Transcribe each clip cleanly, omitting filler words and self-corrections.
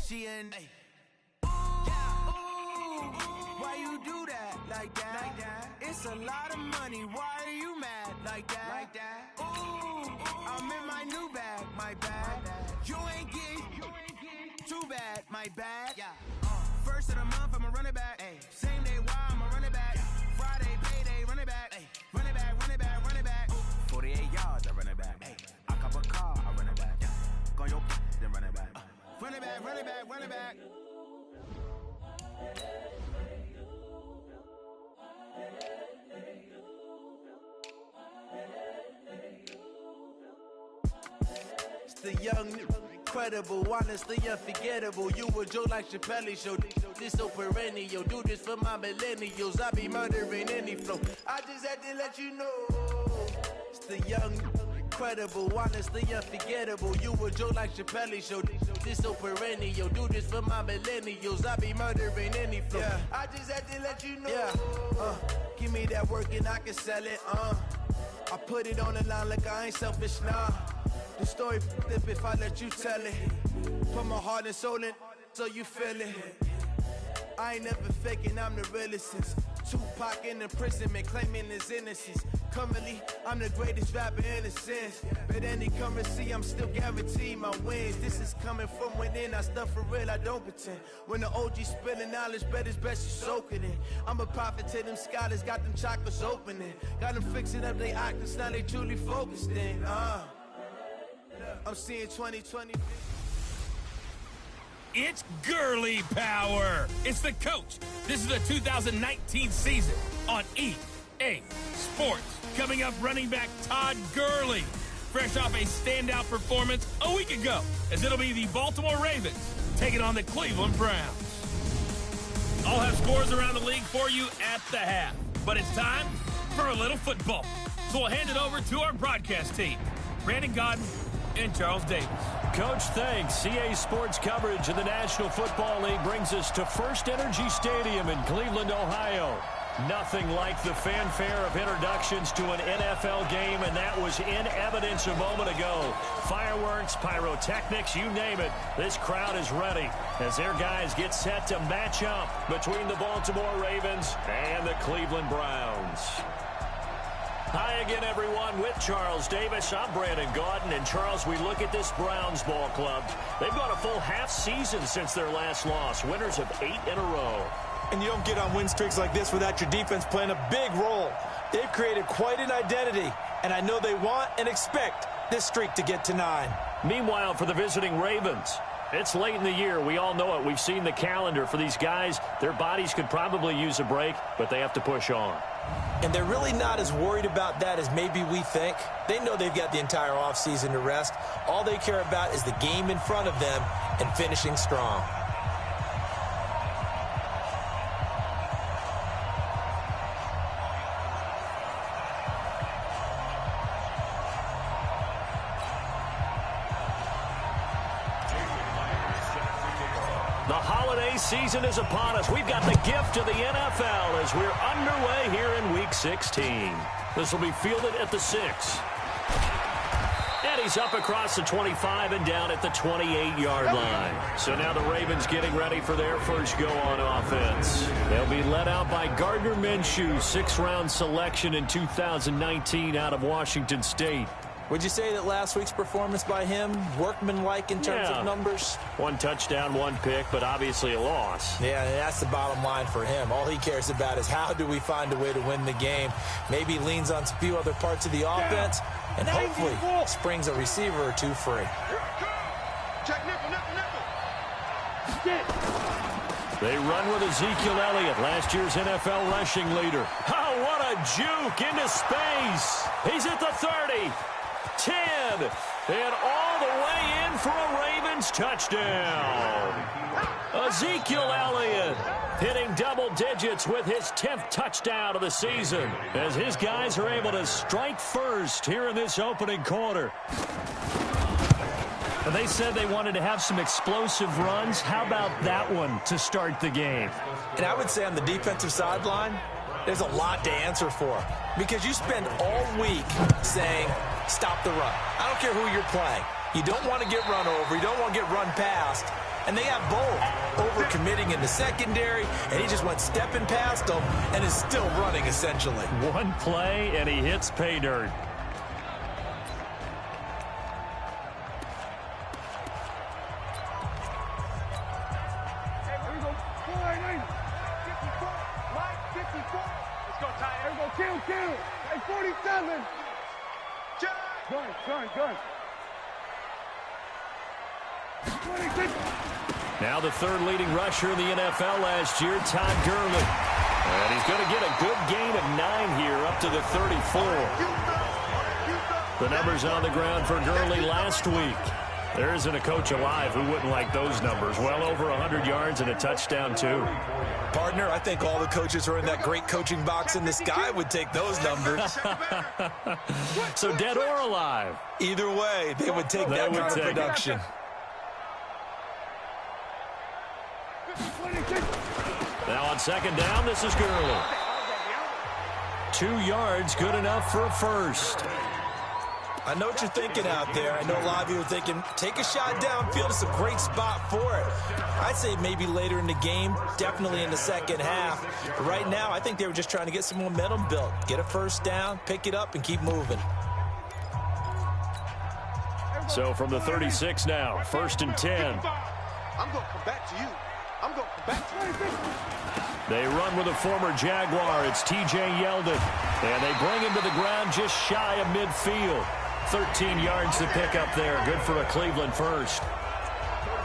She in. Hey. Ooh, why you do that like that? It's a lot of money. Why are you mad like that? Ooh, I'm in my new bag, my bad. You ain't getting too bad, my bad. First of the month, I'ma run it back. Same day, why I'ma run it back. Friday, payday, run it back. Run it back, run it back, run it back. 48 yards, I run it back. I cop a car, I run it back. Go your then run it back. Run it back, run it back, run it back. It's the young, incredible, honestly unforgettable. You a joke like Chappelle show. This so perennial. Do this for my millennials. I be murdering any flow. I just had to let you know. It's the young, incredible, honestly unforgettable. You a joke like Chappelle show. This so perennial. Do this for my millennials. I be murdering any flow. I just had to let you know. Give me that work and I can sell it. I put it on the line like I ain't selfish, nah. The story flip if I let you tell it. Put my heart and soul in so you feel it. I ain't never faking, I'm the realest since Tupac in imprisonment, claiming his innocence. Currently, I'm the greatest rapper in a sense. But any currency, I'm still guaranteed my wins. This is coming from within, I stuff for real, I don't pretend. When the OG spilling knowledge, bet it's best you soak it in. I'm a prophet to them scholars, got them chakras opening. Got them fixing up they octaves, now they truly focused in. I'm seeing 2020. It's girly power. It's the coach. This is the 2019 season on EA Sports. Coming up, running back Todd Gurley, fresh off a standout performance a week ago, as it'll be the Baltimore Ravens taking on the Cleveland Browns. I'll have scores around the league for you at the half, but it's time for a little football. So we'll hand it over to our broadcast team, Brandon Godden and Charles Davis. Coach, thanks. CA Sports coverage of the National Football League brings us to First Energy Stadium in Cleveland, Ohio. Nothing like the fanfare of introductions to an NFL game, and that was in evidence a moment ago. Fireworks, pyrotechnics, you name it. This crowd is ready as their guys get set to match up between the Baltimore Ravens and the Cleveland Browns. Hi again, everyone, with Charles Davis. I'm Brandon Gaudin. And, Charles, we look at this Browns ball club. They've gone a full half season since their last loss, winners of 8 in a row. And you don't get on win streaks like this without your defense playing a big role. They've created quite an identity, and I know they want and expect this streak to get to 9. Meanwhile, for the visiting Ravens, it's late in the year. We all know it. We've seen the calendar for these guys. Their bodies could probably use a break, but they have to push on. And they're really not as worried about that as maybe we think. They know they've got the entire offseason to rest. All they care about is the game in front of them and finishing strong. The holiday season is upon us. We've got the gift of the NFL as we're underway here in Week 16. This will be fielded at the 6. And he's up across the 25 and down at the 28-yard line. So now the Ravens getting ready for their first go on offense. They'll be led out by Gardner Minshew, 6th-round selection in 2019 out of Washington State. Would you say that last week's performance by him, workmanlike in terms of numbers? 1 touchdown, 1 pick, but obviously a loss. Yeah, that's the bottom line for him. All he cares about is how do we find a way to win the game. Maybe leans on a few other parts of the offense, and hopefully springs a receiver or 2 free. Check nickel. They run with Ezekiel Elliott, last year's NFL rushing leader. Oh, what a juke into space. He's at the 30. 10, and all the way in for a Ravens touchdown. Ezekiel Elliott hitting double digits with his 10th touchdown of the season as his guys are able to strike first here in this opening quarter. They said they wanted to have some explosive runs. How about that one to start the game? And I would say on the defensive sideline, there's a lot to answer for because you spend all week saying, stop the run. I don't care who you're playing. You don't want to get run over. You don't want to get run past. And they have both. Over-committing in the secondary, and he just went stepping past them and is still running, essentially. One play, and he hits pay dirt. Kill. Hey, 47. Gun. 26. Now the third leading rusher in the NFL last year, Todd Gurley. And he's going to get a good gain of 9 here, up to the 34. The numbers on the ground for Gurley last week. There isn't a coach alive who wouldn't like those numbers. Well over 100 yards and a touchdown, too. Partner, I think all the coaches who are in that great coaching box in the sky would take those numbers. So dead or alive? Either way, they would take that kind of production. Now on second down, this is Gurley. 2 yards, good enough for a first. I know what you're thinking out there. I know a lot of you are thinking, take a shot downfield. It's a great spot for it. I'd say maybe later in the game, definitely in the second half. But right now, I think they were just trying to get some momentum built. Get a first down, pick it up, and keep moving. So from the 36 now, 1st and 10. I'm going to come back to you. They run with a former Jaguar. It's T.J. Yeldon. And they bring him to the ground just shy of midfield. 13 yards to pick up there. Good for a Cleveland first.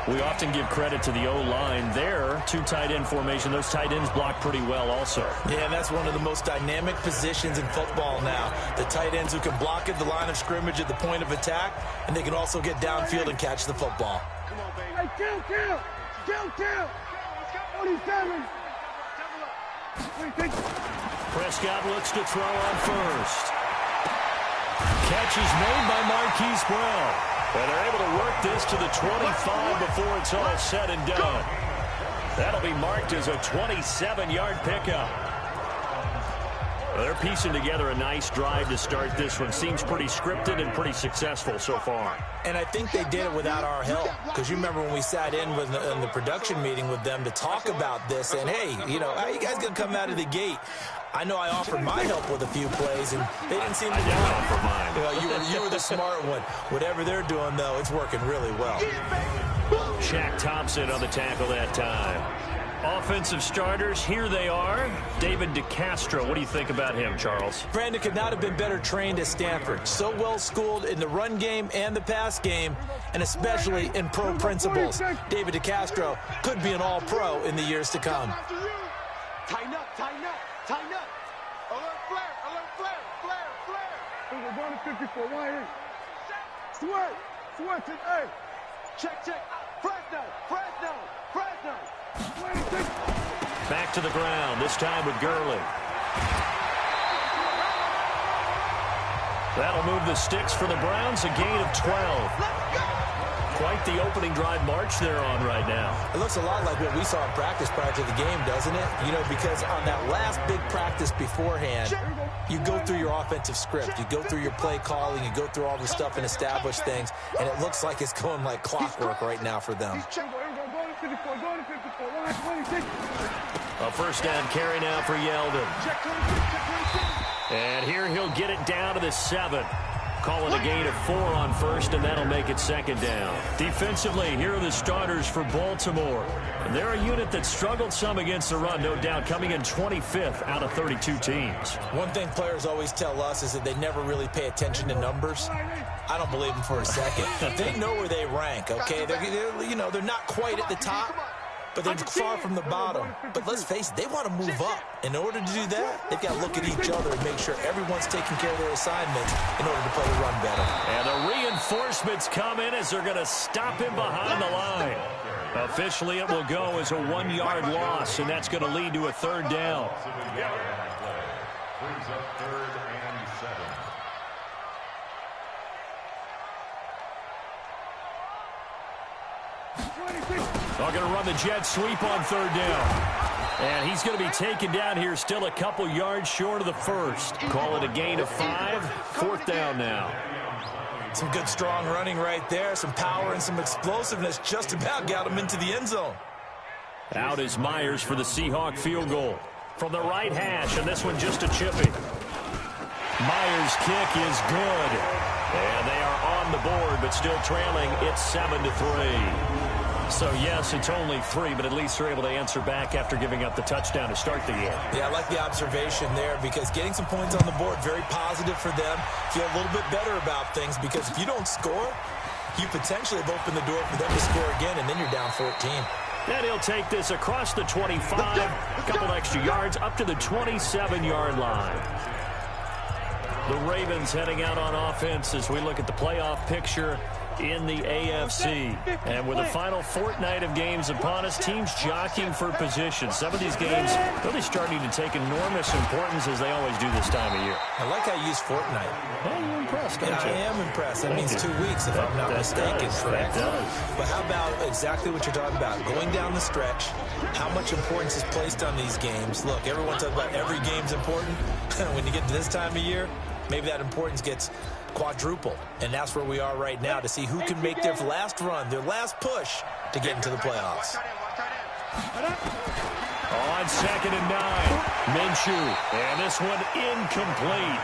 We often give credit to the O-line there. 2 tight end formation. Those tight ends block pretty well also. Yeah, that's one of the most dynamic positions in football now. The tight ends who can block at the line of scrimmage at the point of attack, and they can also get downfield and catch the football. Come on, baby. Hey, kill. 47. Prescott looks to throw on first. Catch is made by Marquise Brown. And they're able to work this to the 25 before it's all said and done. That'll be marked as a 27-yard pickup. Well, they're piecing together a nice drive to start this one. Seems pretty scripted and pretty successful so far. And I think they did it without our help. Because you remember when we sat in the production meeting with them to talk about this. And, hey, you know, how you guys going to come out of the gate? I know I offered my help with a few plays, and they didn't seem to I didn't offer mine. You know, you were the smart one. Whatever they're doing, though, it's working really well. Shaq Thompson on the tackle that time. Offensive starters, here they are. David DeCastro, what do you think about him, Charles? Brandon could not have been better trained at Stanford. So well schooled in the run game and the pass game, and especially in pro principles. David DeCastro could be an all-pro in the years to come. Tighten up. Alert flare. We're going to 54. Why in? Sweat. Hey. Check. Fresno. Back to the ground, this time with Gurley. That'll move the sticks for the Browns, a gain of 12. Quite the opening drive march they're on right now. It looks a lot like what we saw in practice prior to the game, doesn't it? You know, because on that last big practice beforehand, you go through your offensive script. You go through your play calling. You go through all the stuff and establish things. And it looks like it's going like clockwork right now for them. A first down carry now for Yeldon. And here he'll get it down to the 7. Calling a gain of 4 on first, and that'll make it 2nd down. Defensively, here are the starters for Baltimore. And they're a unit that struggled some against the run, no doubt, coming in 25th out of 32 teams. One thing players always tell us is that they never really pay attention to numbers. I don't believe them for a second. They know where they rank, okay? They're not quite at the top, but they're far from the bottom. But let's face it, they want to move up. In order to do that, they've got to look at each other and make sure everyone's taking care of their assignments in order to play the run better. And the reinforcements come in as they're going to stop him behind the line. Officially, it will go as a 1-yard loss, and that's going to lead to a 3rd down. They're going to run the jet sweep on 3rd down. And he's going to be taken down here, still a couple yards short of the first. Call it a gain of 5. 4th down now. Some good, strong running right there. Some power and some explosiveness just about got him into the end zone. Out is Myers for the Seahawk field goal. From the right hash, and this one just a chippy. Myers' kick is good. And they are on the board, but still trailing. It's 7-3. So, yes, it's only 3, but at least they're able to answer back after giving up the touchdown to start the game. Yeah, I like the observation there because getting some points on the board, very positive for them. Feel a little bit better about things because if you don't score, you potentially have opened the door for them to score again, and then you're down 14. And he'll take this across the 25, a couple extra yards, up to the 27-yard line. The Ravens heading out on offense as we look at the playoff picture in the AFC. And with the final fortnight of games upon us, teams jockeying for position. Some of these games really starting to take enormous importance as they always do this time of year. I like how you use fortnight. Well, you're impressed, don't you? I am impressed. That means 2 weeks, if I'm not mistaken, correct? That does. But how about exactly what you're talking about? Going down the stretch, how much importance is placed on these games? Look, everyone talks about every game's important. When you get to this time of year, maybe that importance gets quadruple, and that's where we are right now to see who can make their last run, their last push to get into the playoffs. On 2nd and 9, Minshew, and this one incomplete.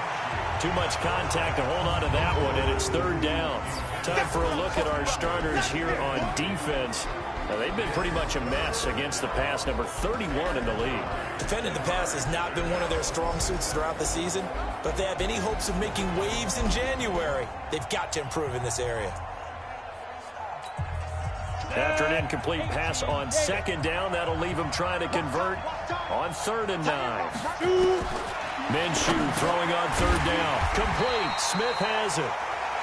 Too much contact to hold on to that one, and it's 3rd down. Time for a look at our starters here on defense. Now, they've been pretty much a mess against the pass, number 31 in the league. Defending the pass has not been one of their strong suits throughout the season, but if they have any hopes of making waves in January, they've got to improve in this area. After an incomplete pass on 2nd down, that'll leave him trying to convert on 3rd and 9. Minshew throwing on 3rd down. Complete. Smith has it.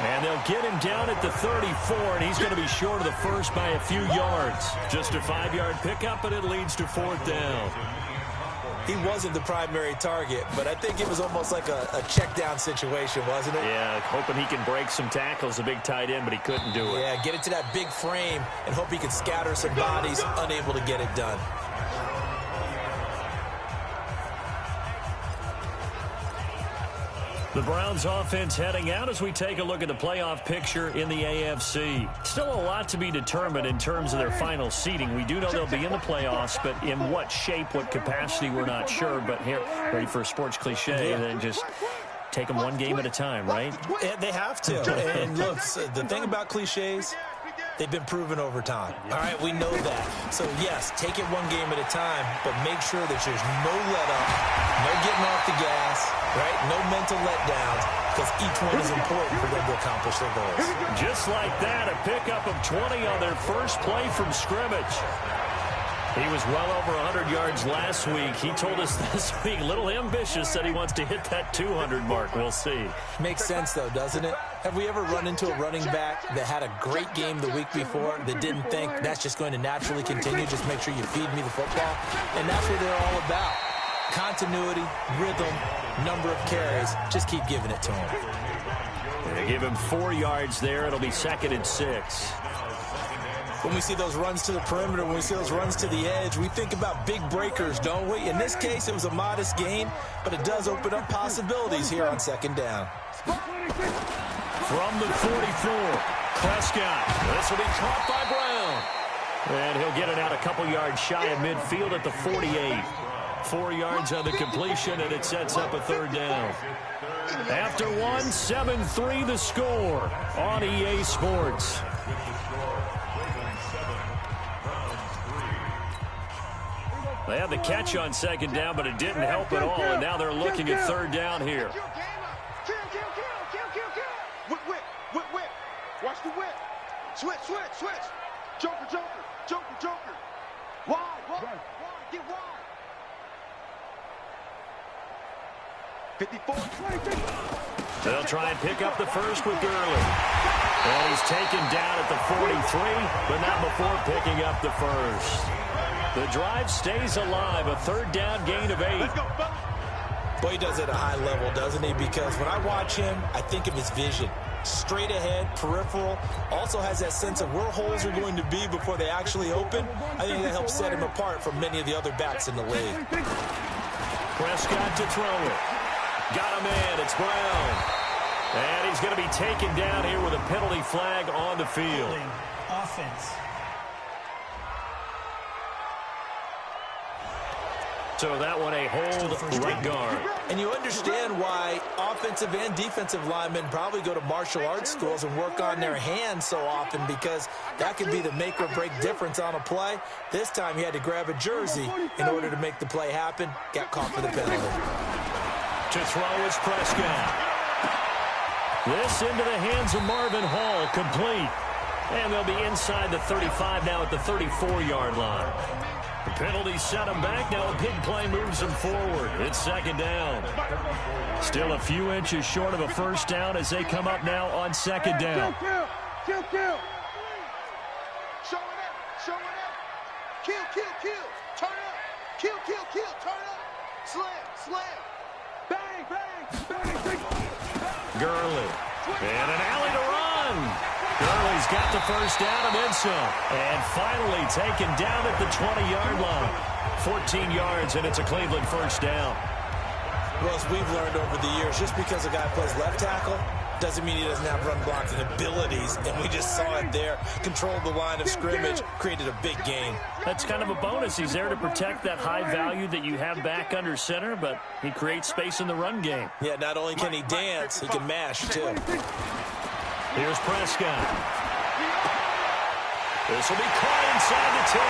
And they'll get him down at the 34, and he's going to be short of the first by a few yards. Just a 5-yard pickup, and it leads to 4th down. He wasn't the primary target, but I think it was almost like a check down situation, wasn't it? Yeah, hoping he can break some tackles, a big tight end, but he couldn't do it. Yeah, get it to that big frame and hope he can scatter some bodies, unable to get it done. The Browns offense heading out as we take a look at the playoff picture in the AFC. Still a lot to be determined in terms of their final seeding. We do know they'll be in the playoffs, but in what shape, what capacity, we're not sure. But here, ready for a sports cliche, and then just take them one game at a time, right? Yeah, they have to. And look, the thing about cliches, they've been proven over time. All right, we know that. So, yes, take it one game at a time, but make sure that there's no let-up, no getting off the gas, right? No mental letdowns, because each one is important for them to accomplish their goals. Just like that, a pickup of 20 on their first play from scrimmage. He was well over 100 yards last week. He told us this week, a little ambitious, said he wants to hit that 200 mark. We'll see. Makes sense, though, doesn't it? Have we ever run into a running back that had a great game the week before that didn't think that's just going to naturally continue? Just make sure you feed me the football. And that's what they're all about. Continuity, rhythm, number of carries. Just keep giving it to him. They give him 4 yards there. It'll be 2nd and 6. When we see those runs to the perimeter, when we see those runs to the edge, we think about big breakers, don't we? In this case, it was a modest gain, but it does open up possibilities here on 2nd down. From the 44, Prescott. This will be caught by Brown. And he'll get it out a couple yards shy of midfield at the 48. 4 yards on the completion, and it sets up a 3rd down. After one, 7-3 the score on EA Sports. They had the catch on 2nd down, but it didn't help at all, and now they're looking at 3rd down here. Whip. Watch the whip. Switch. Joker. Wide. Get wide. 54. They'll try and pick up the first with Gurley. And he's taken down at the 43, but not before picking up the first. The drive stays alive, a 3rd down gain of 8. Boy, he does it at a high level, doesn't he? Because when I watch him, I think of his vision. Straight ahead, peripheral, also has that sense of where holes are going to be before they actually open. I think that helps set him apart from many of the other backs in the league. Prescott to throw it. Got him in. It's Brown. And he's going to be taken down here with a penalty flag on the field. Offense. So that one a hold right guard. And you understand why offensive and defensive linemen probably go to martial arts schools and work on their hands so often, because that could be the make or break difference on a play. This time he had to grab a jersey in order to make the play happen. Got caught for the penalty. To throw is Prescott. This into the hands of Marvin Hall, complete. And they'll be inside the 35 now at the 34-yard line. The penalty set him back. Now a big play moves him forward. It's second down. Still a few inches short of a first down as they come up now on second down. Kill. Show it up. Kill. Turn up. Kill. Turn up. Slam. Bang. Gurley. And an alley to run. Gurley's got the first down and then some. And finally taken down at the 20-yard line. 14 yards, and it's a Cleveland first down. Well, as we've learned over the years, just because a guy plays left tackle doesn't mean he doesn't have run blocking abilities. And we just saw it there. Controlled the line of scrimmage, created a big gain. That's kind of a bonus. He's there to protect that high value that you have back under center, but he creates space in the run game. Yeah, not only can he dance, he can mash, too. Here's Prescott. This will be caught inside the 10.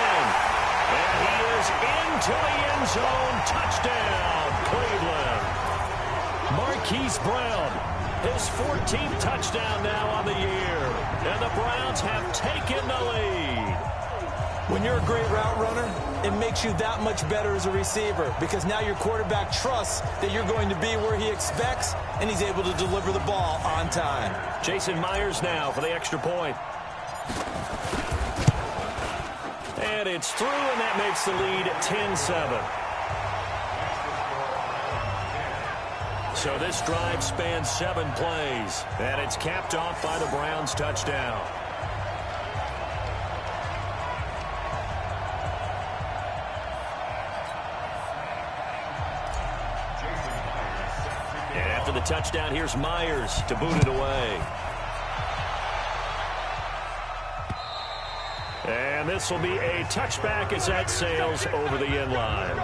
And he is into the end zone. Touchdown, Cleveland. Marquise Brown, his 14th touchdown now on the year. And the Browns have taken the lead. When you're a great route runner, it makes you that much better as a receiver, because now your quarterback trusts that you're going to be where he expects, and he's able to deliver the ball on time. Jason Myers now for the extra point. And it's through, and that makes the lead 10-7. So this drive spans 7 plays, and it's capped off by the Browns' touchdown. And after the touchdown, here's Myers to boot it away. And this will be a touchback as that sails over the end line.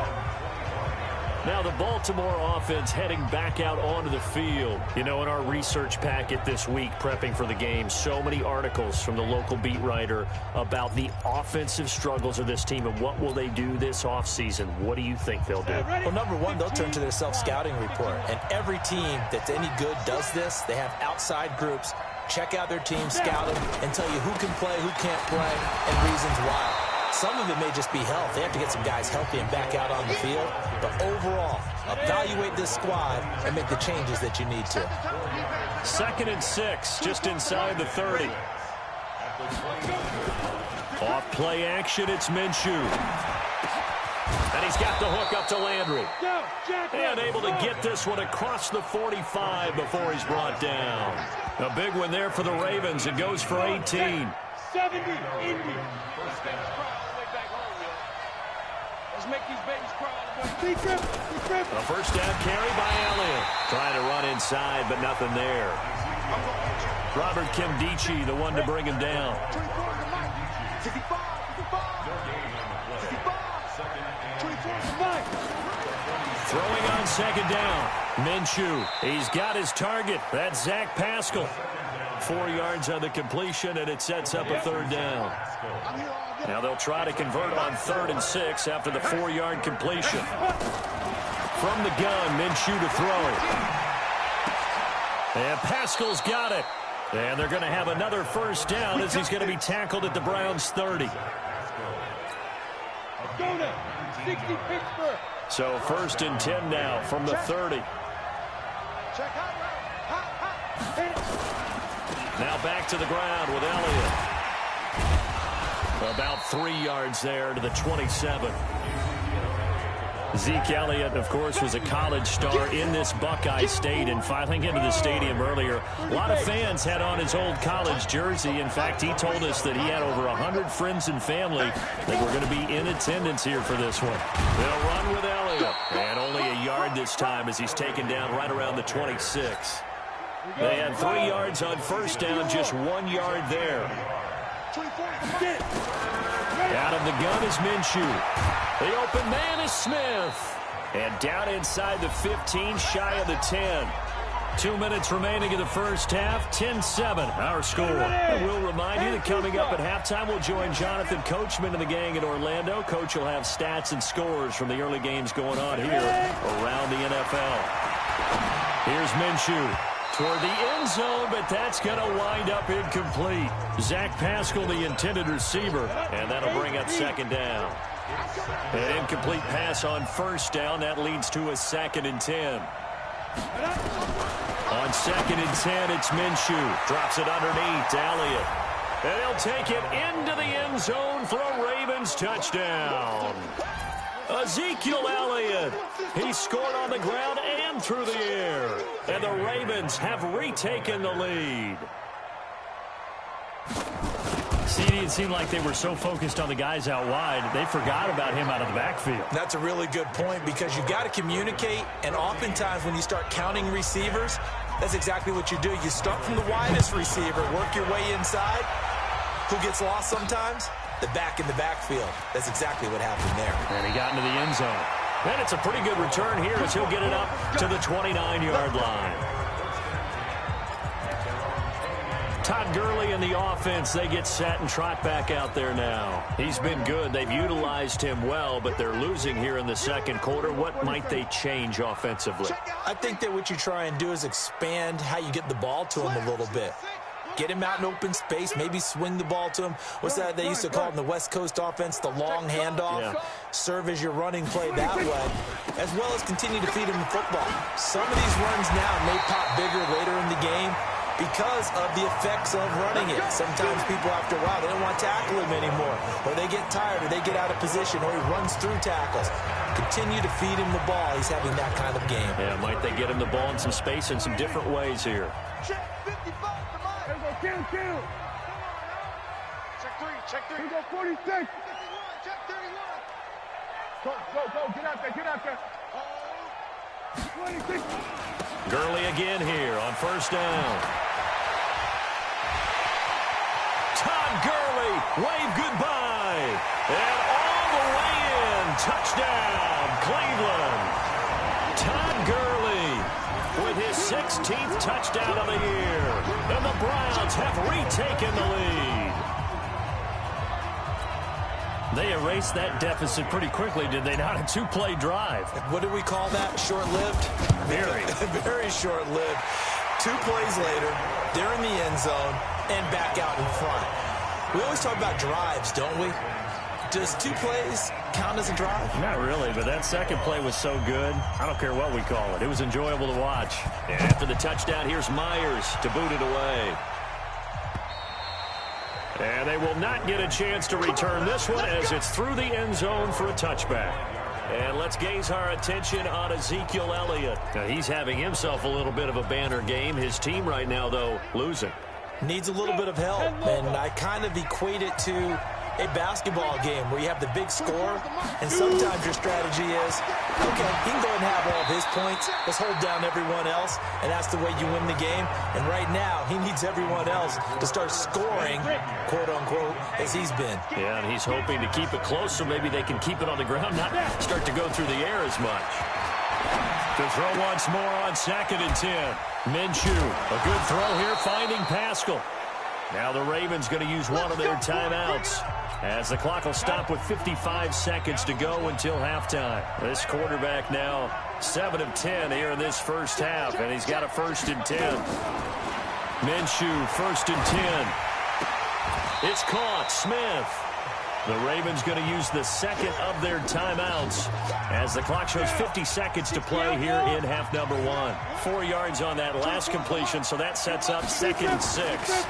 Now the Baltimore offense heading back out onto the field. You know, in our research packet this week, prepping for the game, so many articles from the local beat writer about the offensive struggles of this team and what will they do this offseason. What do you think they'll do? Well, number one, they'll turn to their self-scouting report. And every team that's any good does this. They have outside groups. Check out their team, scout them, and tell you who can play, who can't play, and reasons why. Some of it may just be health. They have to get some guys healthy and back out on the field. But overall, evaluate this squad and make the changes that you need to. 2nd and 6, just inside the 30. Off play action, it's Minshew. And he's got the hook up to Landry. And able to get this one across the 45 before he's brought down. A big one there for the Ravens. It goes for 18. 70, Indy. Let's make these babies cry. A first down carry by Elliott. Trying to run inside, but nothing there. Robert Kimdichie, the one to bring him down. Throwing on second down. Minshew, he's got his target. That's Zach Pascal. 4 yards on the completion, and it sets up a 3rd down. Now they'll try to convert on 3rd and 6 after the 4-yard completion. From the gun, Minshew to throw. And Pascal's got it. And they're going to have another first down as he's going to be tackled at the Browns' 30. So 1st and 10 now from the 30. Now back to the ground with Elliott. About 3 yards there to the 27. Zeke Elliott, of course, was a college star in this Buckeye State, and filing into the stadium earlier, a lot of fans had on his old college jersey. In fact, he told us that he had over 100 friends and family that were going to be in attendance here for this one. They'll run with Elliott, and only a yard this time as he's taken down right around the 26. They had 3 yards on first down, just 1 yard there. Out of the gun is Minshew. The open man is Smith. And down inside the 15, shy of the 10. 2 minutes remaining in the first half, 10-7, our score. And we'll remind you that coming up at halftime, we'll join Jonathan Coachman and the gang in Orlando. Coach will have stats and scores from the early games going on here around the NFL. Here's Minshew toward the end zone, but that's going to wind up incomplete. Zach Pascal, the intended receiver, and that'll bring up second down. An incomplete pass on first down. That leads to a 2nd and 10. On 2nd and 10, it's Minshew. Drops it underneath to Elliott. And he'll take it into the end zone for a Ravens touchdown. Ezekiel Elliott. He scored on the ground and through the air. And the Ravens have retaken the lead. It seemed like they were so focused on the guys out wide, they forgot about him out of the backfield. That's a really good point because you've got to communicate, and oftentimes when you start counting receivers, that's exactly what you do. You start from the widest receiver, work your way inside. Who gets lost sometimes? The back in the backfield. That's exactly what happened there. And he got into the end zone. And it's a pretty good return here as he'll get it up to the 29-yard line. Todd Gurley and the offense, they get set and trot back out there now. He's been good. They've utilized him well, but they're losing here in the second quarter. What might they change offensively? I think that what you try and do is expand how you get the ball to him a little bit. Get him out in open space, maybe swing the ball to him. What's that they used to call it in the West Coast offense, the long handoff? Yeah. Serve as your running play that way, as well as continue to feed him the football. Some of these runs now may pop bigger later in the game because of the effects of running it. Sometimes people, after a while, they don't want to tackle him anymore, or they get tired, or they get out of position, or he runs through tackles. Continue to feed him the ball. He's having that kind of game. Yeah, might they get him the ball in some space in some different ways here. Check 55, come on. Kill. Check 3. Here go 46. 51, check 31. Go, get out there. 26. Gurley again here on first down. Todd Gurley, wave goodbye. And all the way in, touchdown, Cleveland. Todd Gurley with his 16th touchdown of the year. And the Browns have retaken the lead. They erased that deficit pretty quickly, did they not? A 2-play drive. What do we call that? Short-lived? Very. Very short-lived. 2 plays later, they're in the end zone and back out in front. We always talk about drives, don't we? Does 2 plays count as a drive? Not really, but that second play was so good. I don't care what we call it. It was enjoyable to watch. And after the touchdown, here's Myers to boot it away. And they will not get a chance to return this one as it's through the end zone for a touchback. And let's gaze our attention on Ezekiel Elliott. Now, he's having himself a little bit of a banner game. His team right now, though, losing. Needs a little bit of help, and I kind of equate it to a basketball game where you have the big score, and sometimes your strategy is, okay, he can go ahead and have all of his points. Let's hold down everyone else, and that's the way you win the game. And right now, he needs everyone else to start scoring, quote-unquote, as he's been. Yeah, and he's hoping to keep it close so maybe they can keep it on the ground, not start to go through the air as much. To throw once more on 2nd and 10. Minshew, a good throw here, finding Pascal. Now the Ravens going to use one of their timeouts as the clock will stop with 55 seconds to go until halftime. This quarterback now 7 of 10 here in this first half, and he's got a 1st and 10. Minshew, 1st and 10. It's caught. Smith. The Ravens going to use the second of their timeouts as the clock shows 50 seconds to play here in half number 1. 4 yards on that last completion, so that sets up 2nd and 6.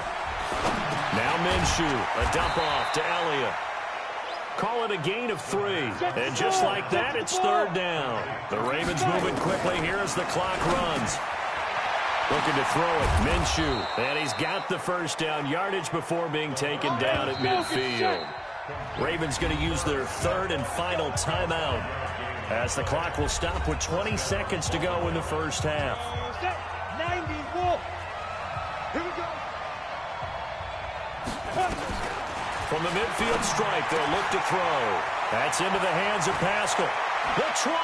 Now Minshew, a dump off to Elliott. Call it a gain of 3. And just like that, it's 3rd down. The Ravens moving quickly here as the clock runs. Looking to throw it, Minshew. And he's got the 1st down, yardage before being taken down at midfield. Ravens going to use their 3rd and final timeout as the clock will stop with 20 seconds to go in the first half. From the midfield stripe, they'll look to throw. That's into the hands of Pascal. The 20.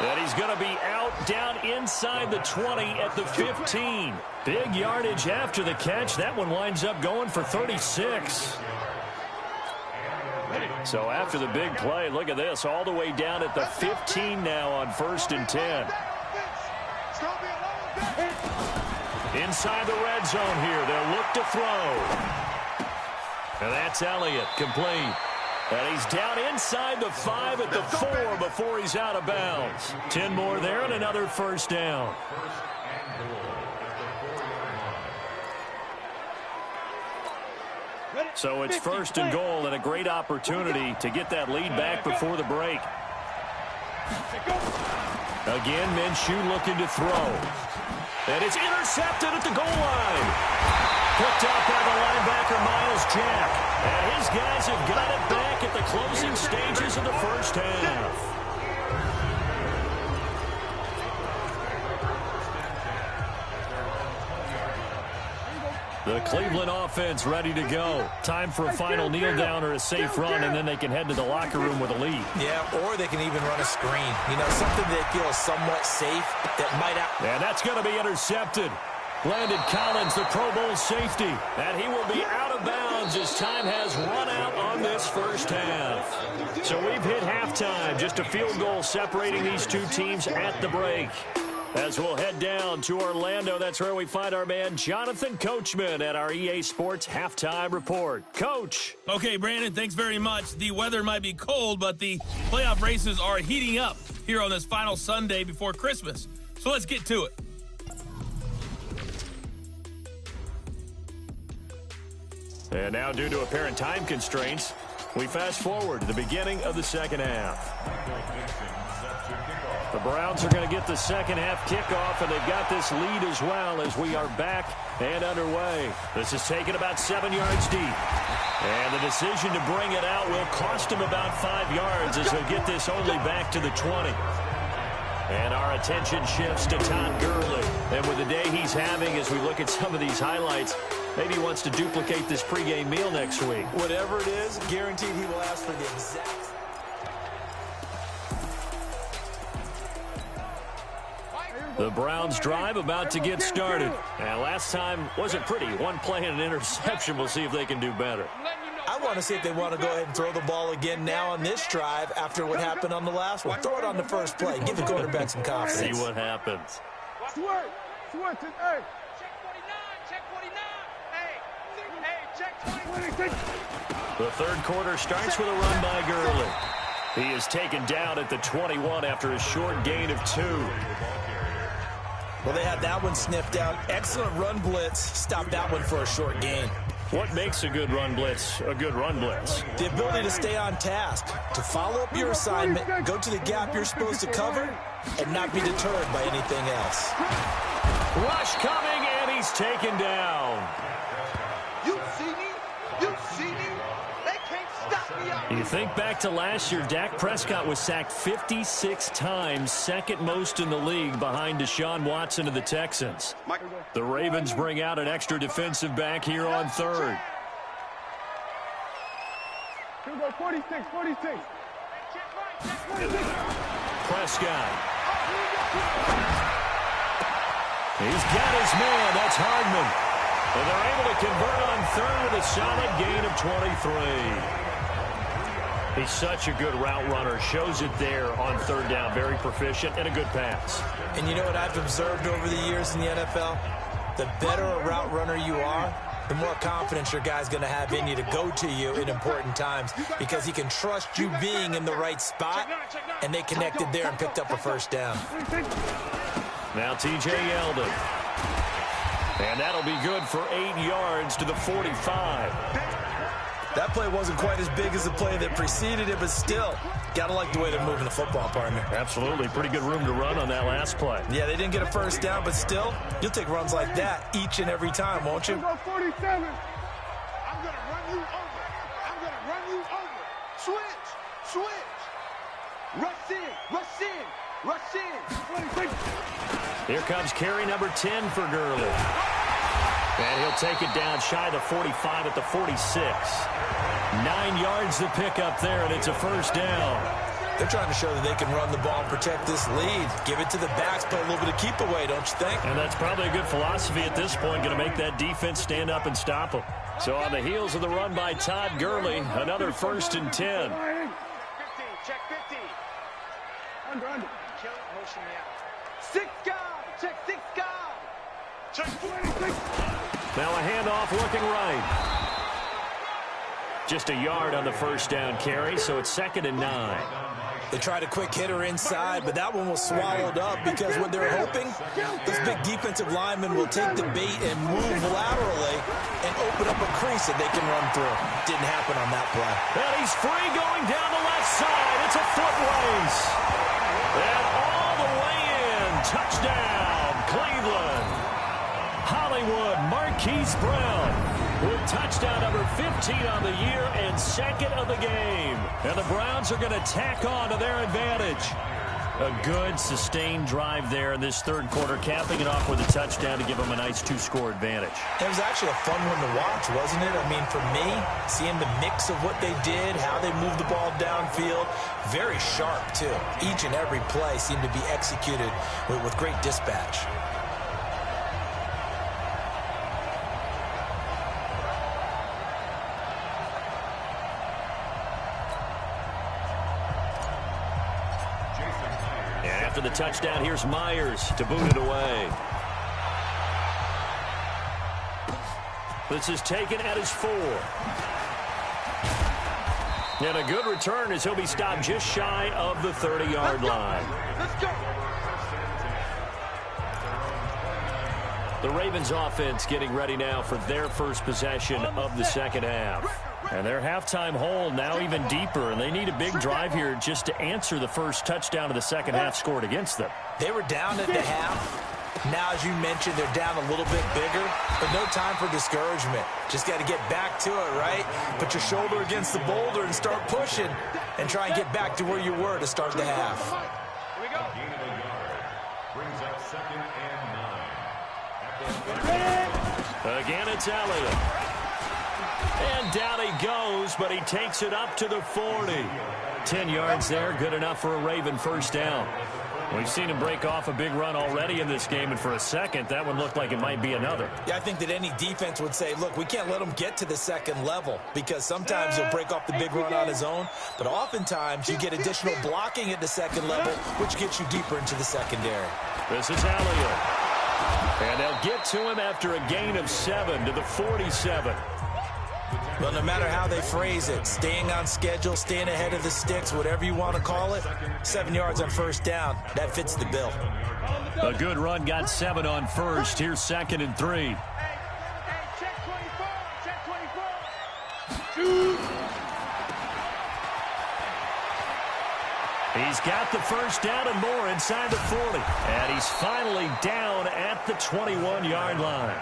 And he's going to be out down inside the 20 at the 15. Big yardage after the catch. That one winds up going for 36. So after the big play, look at this, all the way down at the 15 now on 1st and 10. Inside the red zone here, they'll look to throw. And that's Elliott, complete. And he's down inside the 5 at the 4 before he's out of bounds. 10 more there and another first down. So it's 1st and goal and a great opportunity to get that lead back before the break. Again, Minshew looking to throw. And it's intercepted at the goal line. Picked up by the linebacker, Miles Jack. And his guys have got it back at the closing stages of the first half. The Cleveland offense ready to go. Time for a final kneel down or a safe run, and then they can head to the locker room with a lead. Yeah, or they can even run a screen. You know, something that feels somewhat safe that might out. And that's going to be intercepted. Landon Collins, the Pro Bowl safety. And he will be out of bounds as time has run out on this first half. So we've hit halftime. Just a field goal separating these two teams at the break. As we'll head down to Orlando, that's where we find our man Jonathan Coachman at our EA Sports Halftime Report. Coach. Okay, Brandon, thanks very much. The weather might be cold, but the playoff races are heating up here on this final Sunday before Christmas. So let's get to it. And now, due to apparent time constraints, we fast forward to the beginning of the second half. The Browns are going to get the second half kickoff, and they've got this lead as well as we are back and underway. This is taken about 7 yards deep. And the decision to bring it out will cost him about 5 yards as he'll get this only back to the 20. And our attention shifts to Todd Gurley. And with the day he's having as we look at some of these highlights, maybe he wants to duplicate this pregame meal next week. Whatever it is, guaranteed he will ask for the exact. The Browns drive about to get started. And last time wasn't pretty. One play and an interception. We'll see if they can do better. I want to see if they want to go ahead and throw the ball again now on this drive after what happened on the last one. Throw it on the first play. Give the quarterback some confidence. See what happens. Switch, hey. Check 49. Hey, check 20. The third quarter starts with a run by Gurley. He is taken down at the 21 after a short gain of 2. Well, they had that one sniffed out. Excellent run blitz. Stopped that one for a short gain. What makes a good run blitz a good run blitz? The ability to stay on task, to follow up your assignment, go to the gap you're supposed to cover, and not be deterred by anything else. Rush coming, and he's taken down. You see me? You see me? They can't stop me out. You think back to last year, Dak Prescott was sacked 56 times, second most in the league behind Deshaun Watson of the Texans. The Ravens bring out an extra defensive back here on third. Here we go, 46. Prescott. He's got his man. That's Hardman. And they're able to convert on third with a solid gain of 23. He's such a good route runner. Shows it there on third down. Very proficient and a good pass. And you know what I've observed over the years in the NFL? The better a route runner you are, the more confidence your guy's going to have in you to go to you in important times because he can trust you being in the right spot, and they connected there and picked up a first down. Now T.J. Yeldon. And that'll be good for 8 yards to the 45. That play wasn't quite as big as the play that preceded it, but still, got to like the way they're moving the football, partner. Absolutely. Pretty good room to run on that last play. Yeah, they didn't get a first down, but still, you'll take runs like that each and every time, won't you? 47. I'm going to run you over. I'm going to run you over. Switch. Rush in. Here comes carry number 10 for Gurley. And he'll take it down shy of the 45 at the 46. 9 yards to pick up there, and it's a first down. They're trying to show that they can run the ball and protect this lead. Give it to the backs, play a little bit of keep away, don't you think? And that's probably a good philosophy at this point, going to make that defense stand up and stop them. So on the heels of the run by Todd Gurley, another 1st and 10. 15, check 50. Under. Kill it, motion me out. 6 guard, check 6 guard. Check 26. Now a handoff looking right. Just a yard on the first down carry, so it's 2nd and 9. They tried a quick hitter inside, but that one was swallowed up because what they're hoping, this big defensive lineman will take the bait and move laterally and open up a crease that they can run through. Didn't happen on that play. And he's free going down the left side. It's a foot race. And all the way in. Touchdown, Cleveland. Hollywood Marquise Brown with touchdown number 15 on the year and 2nd of the game. And the Browns are going to tack on to their advantage. A good, sustained drive there in this 3rd quarter, capping it off with a touchdown to give them a nice 2-score advantage. It was actually a fun one to watch, wasn't it? I mean, for me, seeing the mix of what they did, how they moved the ball downfield, very sharp, too. Each and every play seemed to be executed with great dispatch. After the touchdown, here's Myers to boot it away. This is taken at his 4. And a good return as he'll be stopped just shy of the 30-yard line. Let's go. The Ravens offense getting ready now for their first possession of the second half. And their halftime hole now even deeper, and they need a big drive here just to answer the first touchdown of the second half scored against them. They were down at the half. Now, as you mentioned, they're down a little bit bigger, but no time for discouragement. Just got to get back to it, right? Put your shoulder against the boulder and start pushing and try and get back to where you were to start the half. Here we go. Brings up 2nd and 9. Again, it's Elliott. And down he goes, but he takes it up to the 40. 10 yards there, good enough for a Raven first down. We've seen him break off a big run already in this game, and for a second, that one looked like it might be another. Yeah, I think that any defense would say, look, we can't let him get to the 2nd level because sometimes he'll break off the big run on his own, but oftentimes you get additional blocking at the 2nd level, which gets you deeper into the secondary. This is Elliott. And they'll get to him after a gain of 7 to the 47. Well, no matter how they phrase it, staying on schedule, staying ahead of the sticks, whatever you want to call it, 7 yards on first down, that fits the bill. A good run got 7 on first. Here's 2nd and 3. Hey, check 24, check 24. He's got the first down and more inside the 40. And he's finally down at the 21-yard line.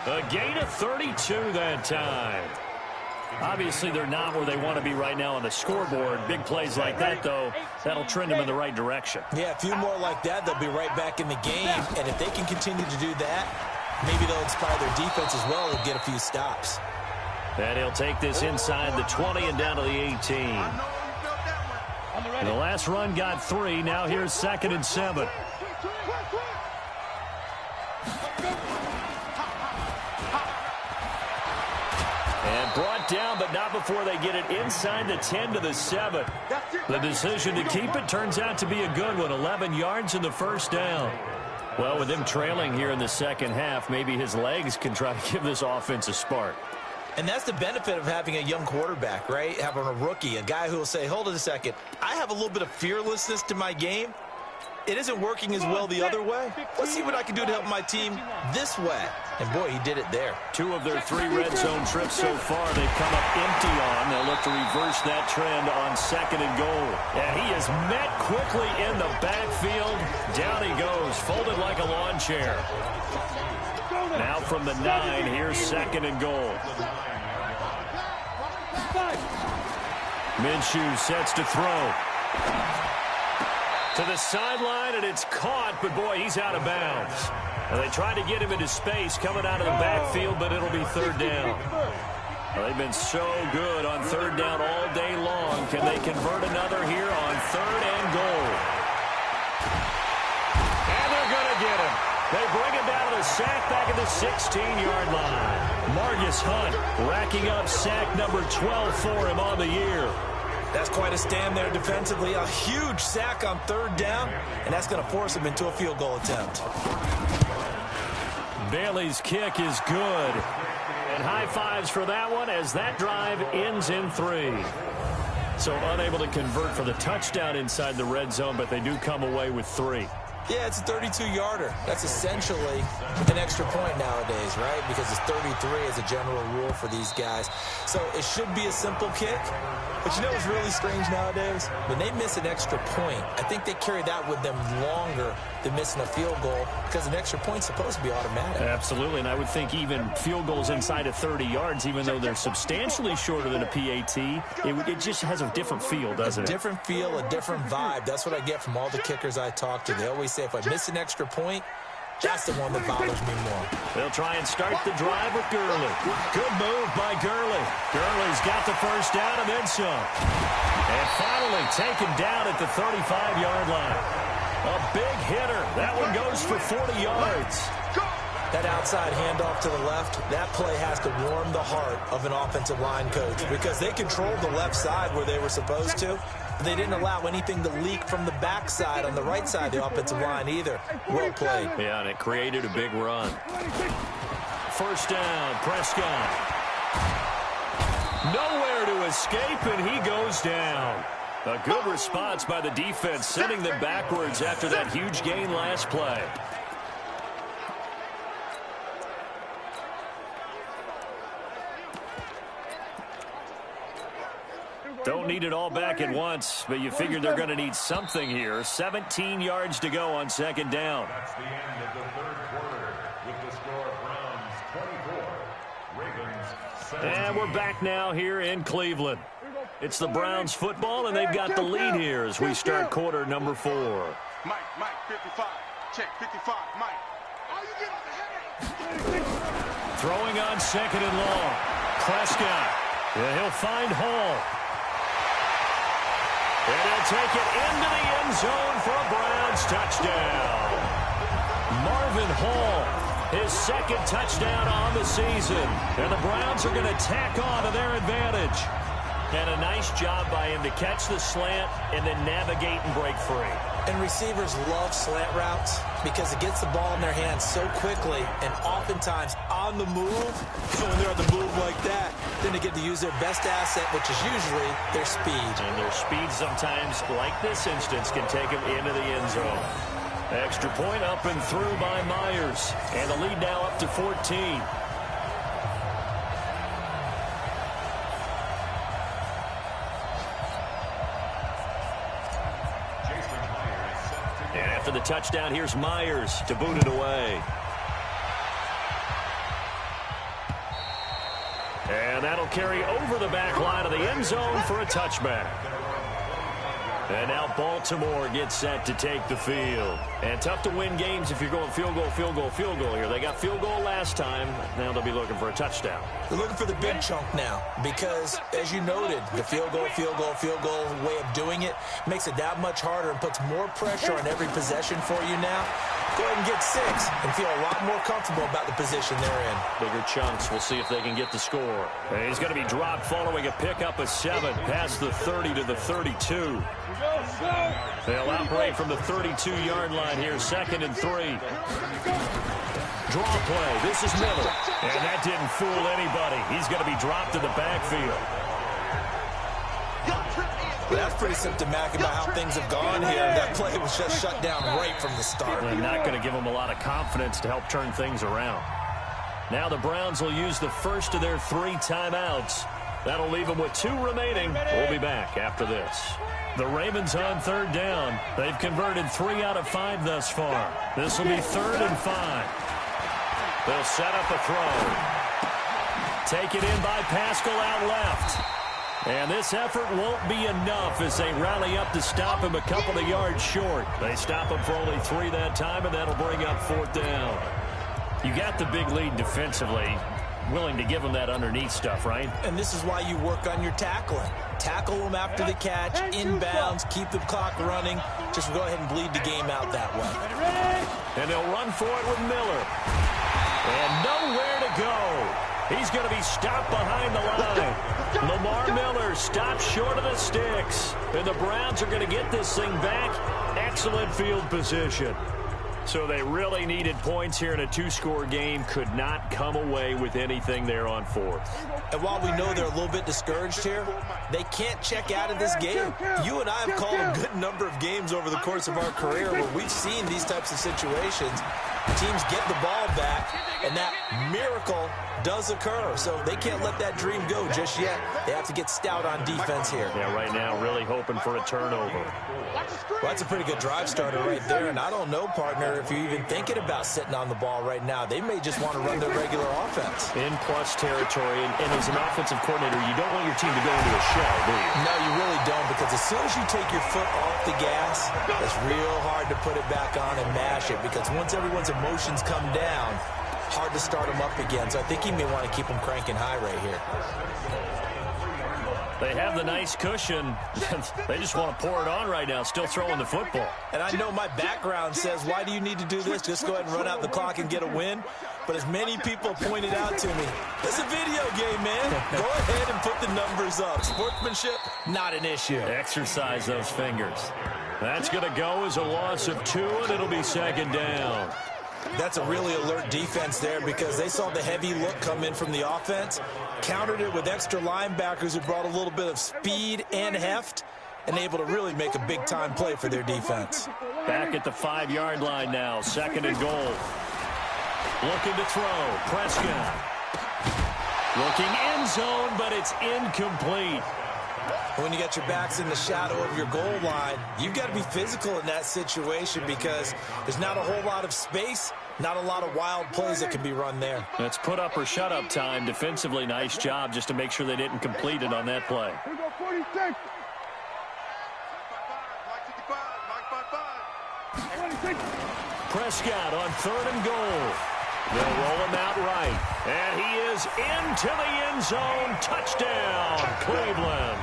A gain of 32 that time. Obviously, they're not where they want to be right now on the scoreboard. Big plays like that, though, that'll trend them in the right direction. Yeah, a few more like that, they'll be right back in the game. And if they can continue to do that, maybe they'll inspire their defense as well and get a few stops. And he'll take this inside the 20 and down to the 18. And the last run got 3. Now here's 2nd and 7. And brought down, but not before they get it inside the 10 to the 7. The decision to keep it turns out to be a good one. 11 yards in the first down. Well, with him trailing here in the second half, maybe his legs can try to give this offense a spark. And that's the benefit of having a young quarterback, right? Having a rookie, a guy who will say, hold it a second, I have a little bit of fearlessness to my game. It isn't working as well the other way. Let's see what I can do to help my team this way. And, boy, he did it there. 2 of their 3 red zone trips so far they've come up empty on. They'll look to reverse that trend on 2nd and goal. And he is met quickly in the backfield. Down he goes, folded like a lawn chair. Now from the 9, here's 2nd and goal. Minshew sets to throw. To the sideline, and it's caught, but boy, he's out of bounds. And they tried to get him into space coming out of the backfield, but it'll be 3rd down. Well, they've been so good on third down all day long. Can they convert another here on 3rd and goal? And they're going to get him. They bring him down to the sack back at the 16-yard line. Marcus Hunt racking up sack number 12 for him on the year. That's quite a stand there defensively. A huge sack on 3rd down, and that's going to force him into a field goal attempt. Bailey's kick is good. And high fives for that one as that drive ends in 3. So unable to convert for the touchdown inside the red zone, but they do come away with 3. Yeah, it's a 32-yarder. That's essentially an extra point nowadays, right? Because it's 33 as a general rule for these guys. So it should be a simple kick. But you know what's really strange nowadays? When they miss an extra point, I think they carry that with them longer than missing a field goal because an extra point's supposed to be automatic. Absolutely, and I would think even field goals inside of 30 yards, even though they're substantially shorter than a PAT, it just has a different feel, doesn't it? A different feel, a different vibe. That's what I get from all the kickers I talk to. They always say, if I miss an extra point, that's the one that bothers me more. They'll try and start the drive with Gurley. Good move by Gurley. Gurley's got the first down and then some. And finally taken down at the 35-yard line. A big hitter. That one goes for 40 yards. That outside handoff to the left, that play has to warm the heart of an offensive line coach because they controlled the left side where they were supposed to. They didn't allow anything to leak from the backside on the right side of the offensive line either. Well played. Yeah, and it created a big run. First down, Prescott. Nowhere to escape, and he goes down. A good response by the defense, sending them backwards after that huge gain last play. Don't need it all back at once, but you figure they're going to need something here. 17 yards to go on 2nd down. That's the end of the 3rd quarter with the score Browns 24, Ravens 17. And we're back now here in Cleveland. It's the Browns football, and they've got the lead here as we start quarter number 4. Mike, 55. Check, 55, Mike. Oh, you get on the head. Throwing on 2nd and long. Prescott. Yeah, he'll find Hall. And he'll take it into the end zone for a Browns touchdown. Marvin Hall, his 2nd touchdown on the season. And the Browns are going to tack on to their advantage. And a nice job by him to catch the slant and then navigate and break free. And receivers love slant routes because it gets the ball in their hands so quickly and oftentimes on the move. So when they're on the move like that, then they get to use their best asset, which is usually their speed. And their speed sometimes, like this instance, can take them into the end zone. Extra point up and through by Myers. And the lead now up to 14. And after the touchdown, here's Myers to boot it away. And that'll carry over the back line of the end zone for a touchback. And now Baltimore gets set to take the field. And tough to win games if you're going field goal, field goal, field goal here. They got field goal last time. Now they'll be looking for a touchdown. They're looking for the big chunk now because, as you noted, the field goal way of doing it makes it that much harder and puts more pressure on every possession for you now. Go ahead and get 6 and feel a lot more comfortable about the position they're in. Bigger chunks. We'll see if they can get the score. And he's going to be dropped following a pickup of 7 past the 30 to the 32. They'll operate from the 32-yard line here, 2nd and 3. Draw play. This is Miller. And that didn't fool anybody. He's going to be dropped in the backfield. That's pretty symptomatic about how things have gone here. That play was just shut down right from the start. And not going to give them a lot of confidence to help turn things around. Now the Browns will use the first of their 3 timeouts. That'll leave them with 2 remaining. We'll be back after this. The Ravens on 3rd down. They've converted 3 out of 5 thus far. This will be 3rd and 5. They'll set up a throw. Take it in by Pascal out left. And this effort won't be enough as they rally up to stop him a couple of yards short. They stop him for only 3 that time, and that'll bring up 4th down. You got the big lead defensively. willing to give them that underneath stuff, right? And this is why you work on your tackling. Tackle them after the catch, inbounds, keep the clock running. Just go ahead and bleed the game out that way. And they'll run for it with Miller. And nowhere to go. He's going to be stopped behind the line. Lamar Miller stops short of the sticks. And the Browns are going to get this thing back. Excellent field position. So they really needed points here in a two-score game. Could not come away with anything there on fourth. And while we know they're a little bit discouraged here, they can't check out of this game. You and I have called a good number of games over the course of our career where we've seen these types of situations. Teams get the ball back, and that miracle does occur. So they can't let that dream go just yet. They have to get stout on defense here. Yeah, right now really hoping for a turnover. Well, that's a pretty good drive starter right there. And I don't know, partner, if you're even thinking about sitting on the ball right now. They may just want to run their regular offense. In plus territory, and as an offensive coordinator, you don't want your team to go into a shell, do you? No, you really don't, because as soon as you take your foot off the gas, it's real hard to put it back on and mash it, because once everyone's emotions come down, hard to start them up again. So I think he may want to keep them cranking high right here. They have the nice cushion. They just want to pour it on right now, still throwing the football. And I know my background says, why do you need to do this? Just go ahead and run out the clock and get a win. But as many people pointed out to me, it's a video game, man. Go ahead and put the numbers up. Sportsmanship, not an issue. Exercise those fingers. That's going to go as a loss of 2, and it'll be second down. That's a really alert defense there, because they saw the heavy look come in from the offense, countered it with extra linebackers who brought a little bit of speed and heft, and able to really make a big-time play for their defense. Back at the 5-yard line now, second and goal. Looking to throw, Prescott. Looking end zone, but it's incomplete. When you got your backs in the shadow of your goal line, you've got to be physical in that situation, because there's not a whole lot of space, not a lot of wild plays that can be run there. That's put up or shut up time. Defensively, nice job just to make sure they didn't complete it on that play. Here we go, 46. 26. Prescott on third and goal. They'll roll him out right. And he is into the end zone. Touchdown, Cleveland.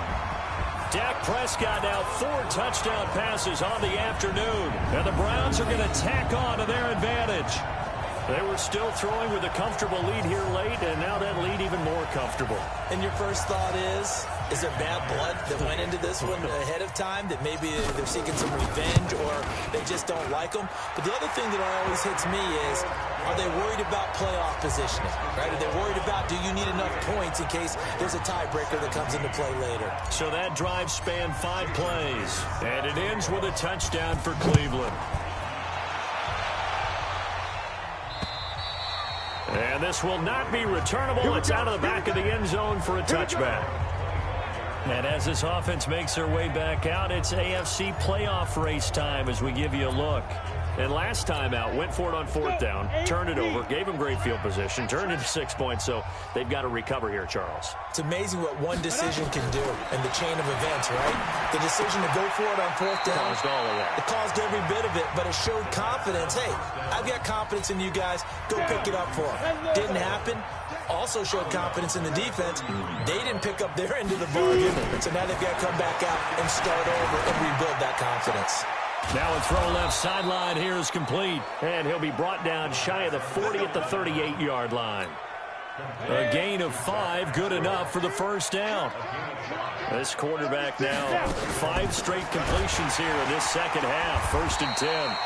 Dak Prescott now 4 touchdown passes on the afternoon. And the Browns are going to tack on to their advantage. They were still throwing with a comfortable lead here late, and now that lead even more comfortable. And your first thought is there bad blood that went into this one ahead of time, that maybe they're seeking some revenge or they just don't like them? But the other thing that always hits me is, are they worried about playoff positioning? Right? Are they worried about, do you need enough points in case there's a tiebreaker that comes into play later? So that drive spanned 5 plays, and it ends with a touchdown for Cleveland. And this will not be returnable. It's out of the back of the end zone for a touchback. And as this offense makes their way back out, it's AFC playoff race time as we give you a look. And last time out, went for it on 4th down, turned it over, gave them great field position, turned into 6 points, so they've got to recover here, Charles. It's amazing what one decision can do in the chain of events, right? The decision to go for it on 4th down. Caused all of that. It caused every bit of it, but it showed confidence. Hey, I've got confidence in you guys. Go pick it up for them. Didn't happen. Also showed confidence in the defense. They didn't pick up their end of the bargain, so now they've got to come back out and start over and rebuild that confidence. Now a throw left sideline here is complete, and he'll be brought down shy of the 40 at the 38-yard line. A gain of 5, good enough for the first down. This quarterback now 5 straight completions here in this second half, 1st and 10.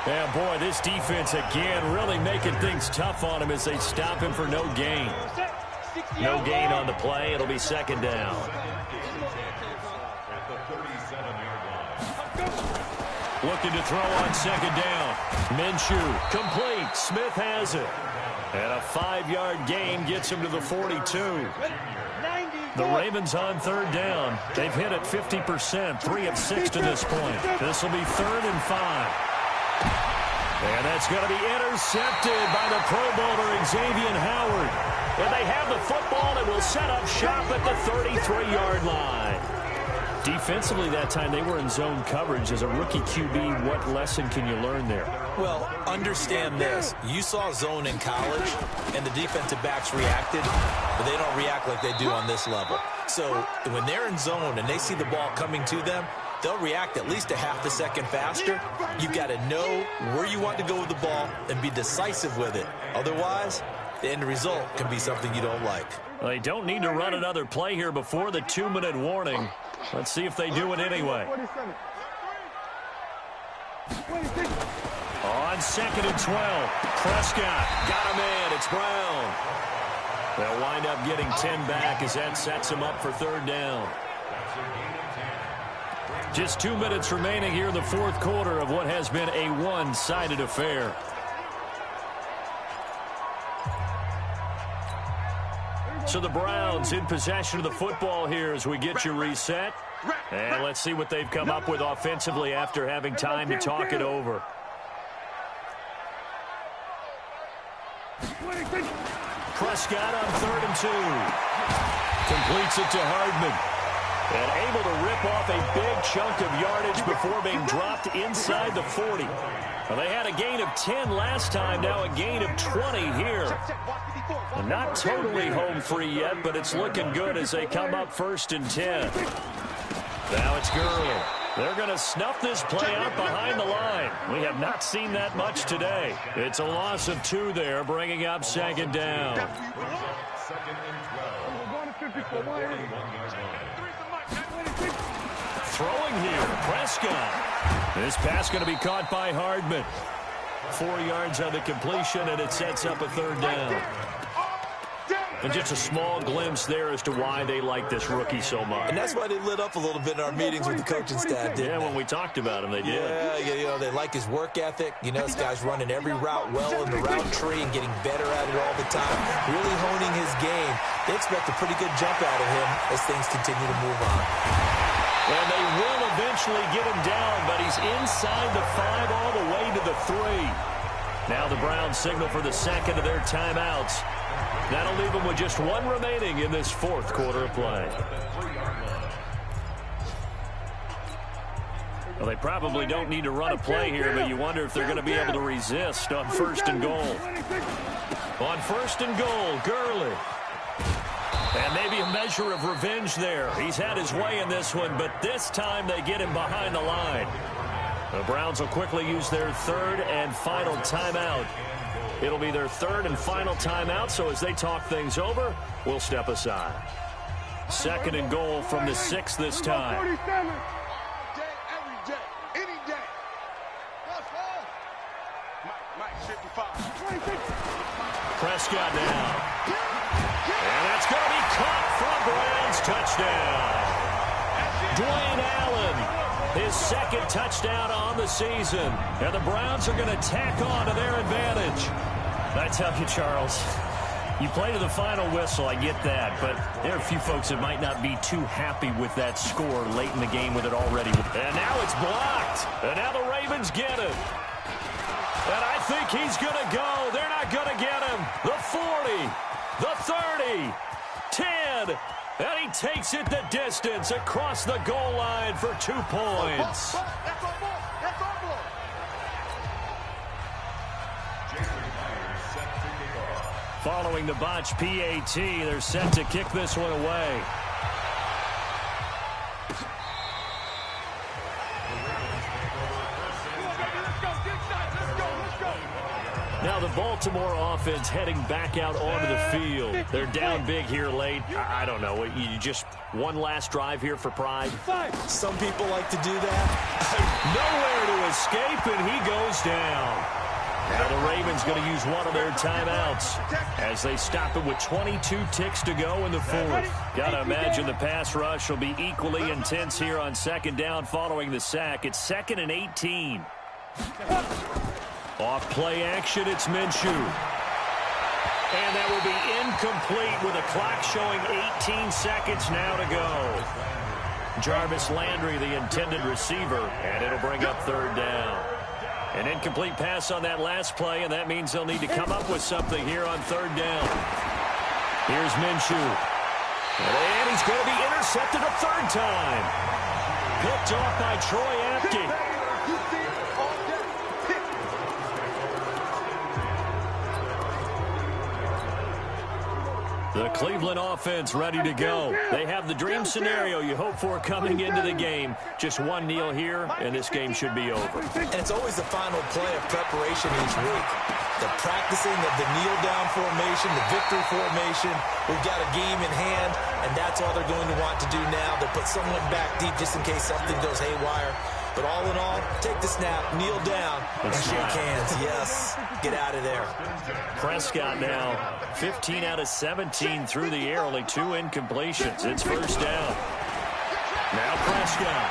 Yeah, boy, this defense again really making things tough on him as they stop him for no gain. No gain on the play. It'll be second down. Looking to throw on second down. Minshew, complete. Smith has it. And a 5-yard gain gets him to the 42. The Ravens on 3rd down. They've hit it 50%, 3 of 6 to this point. This will be 3rd and 5. And that's going to be intercepted by the Pro Bowler Xavier Howard. And they have the football and will set up shop at the 33-yard line. Defensively that time, they were in zone coverage. As a rookie QB, what lesson can you learn there? Well, understand this. You saw zone in college, and the defensive backs reacted, but they don't react like they do on this level. So when they're in zone and they see the ball coming to them, they'll react at least a half a second faster. You've got to know where you want to go with the ball and be decisive with it. Otherwise, the end result can be something you don't like. Well, they don't need to run another play here before the 2-minute warning. Let's see if they do it anyway. On 2nd and 12, Prescott got a man. It's Brown. They'll wind up getting 10 back as that sets him up for 3rd down. Just 2 minutes remaining here in the 4th quarter of what has been a one-sided affair. So the Browns in possession of the football here as we get you reset. And let's see what they've come up with offensively after having time to talk it over. Prescott on 3rd and 2. Completes it to Hardman. And able to rip off a big chunk of yardage before being dropped inside the 40. Well, they had a gain of 10 last time, now a gain of 20 here. And not totally home free yet, but it's looking good as they come up 1st and 10. Now it's Gurley. They're going to snuff this play out behind the line. We have not seen that much today. It's a loss of 2 there, bringing up 2nd down. Throwing here, Prescott. This pass going to be caught by Hardman. 4 yards on the completion, and it sets up a 3rd down. And just a small glimpse there as to why they like this rookie so much. And that's why they lit up a little bit in our meetings with the coaching staff, didn't they? When we talked about him, they did. Yeah, you know, they like his work ethic. You know, this guy's running every route well in the route tree and getting better at it all the time. Really honing his game. They expect a pretty good jump out of him as things continue to move on. And they will eventually get him down, but he's inside the 5 all the way to the 3. Now the Browns signal for the 2nd of their timeouts. That'll leave them with just 1 remaining in this 4th quarter of play. Well, they probably don't need to run a play here, but you wonder if they're going to be able to resist on 1st and goal. On 1st and goal, Gurley. And maybe a measure of revenge there. He's had his way in this one, but this time they get him behind the line. The Browns will quickly use their 3rd and final timeout. It'll be their 3rd and final timeout, so as they talk things over, we'll step aside. 2nd and goal from the 6 this time. Prescott now. And that's going to be caught for a Browns touchdown. Dwayne Allen, his 2nd touchdown on the season. And the Browns are going to tack on to their advantage. I tell you, Charles, you play to the final whistle, I get that, but there are a few folks that might not be too happy with that score late in the game with it already. And now it's blocked. And now the Ravens get it. And I think he's going to go. They're not going to get him. The 40, the 30, 10, and he takes it the distance across the goal line for 2 points. Following the botch PAT, they're set to kick this one away. Now the Baltimore offense heading back out onto the field. They're down big here late. I don't know. You just one last drive here for pride? Some people like to do that. Nowhere to escape, and he goes down. Now the Ravens going to use one of their timeouts as they stop it with 22 ticks to go in the 4th. Got to imagine the pass rush will be equally intense here on 2nd down following the sack. It's 2nd and 18. Off play action, it's Minshew. And that will be incomplete with a clock showing 18 seconds now to go. Jarvis Landry, the intended receiver, and it'll bring up 3rd down. An incomplete pass on that last play, and that means they'll need to come up with something here on 3rd down. Here's Minshew. And he's going to be intercepted a 3rd time. picked off by Troy Apke. The Cleveland offense ready to go. They have the dream scenario you hope for coming into the game. Just one kneel here, and this game should be over. And it's always the final play of preparation each week. The practicing of the kneel-down formation, the victory formation. We've got a game in hand, and that's all they're going to want to do now. They'll put someone back deep just in case something goes haywire. But all in all, take the snap, kneel down, and shake hands. Yes, get out of there. Prescott now 15 out of 17 through the air, only 2 incompletions. It's first down. Now Prescott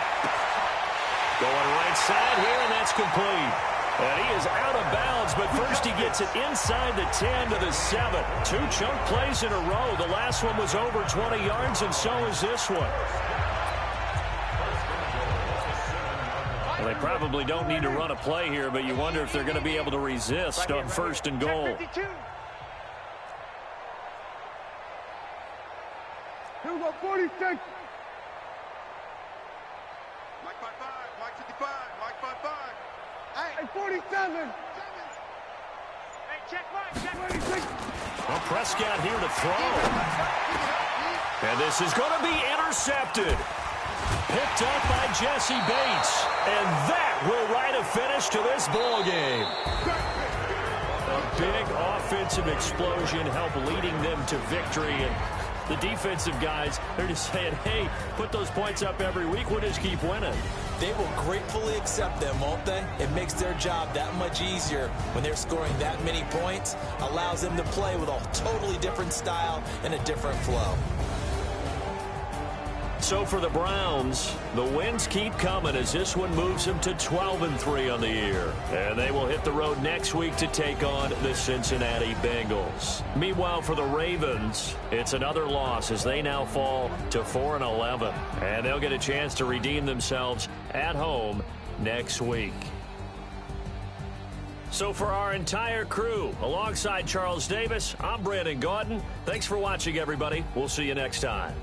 going right side here, and that's complete. And he is out of bounds, but first he gets it inside the 10 to the 7. 2 chunk plays in a row. The last one was over 20 yards, and so is this one. Well, they probably don't need to run a play here, but you wonder if they're going to be able to resist on first and goal. Here we go, 46. Mike 55, Mike 55, Mike 55. Hey, 47. Hey, check Mike, 26. Well, Prescott here to throw. And this is going to be intercepted. Picked up by Jesse Bates. And that will write a finish to this ball game. A big offensive explosion helped leading them to victory. And the defensive guys, they're just saying, hey, put those points up every week. We'll just keep winning. They will gratefully accept them, won't they? It makes their job that much easier when they're scoring that many points. Allows them to play with a totally different style and a different flow. So for the Browns, the wins keep coming as this one moves them to 12-3 on the year. And they will hit the road next week to take on the Cincinnati Bengals. Meanwhile, for the Ravens, it's another loss as they now fall to 4-11. And they'll get a chance to redeem themselves at home next week. So for our entire crew, alongside Charles Davis, I'm Brandon Gaudin. Thanks for watching, everybody. We'll see you next time.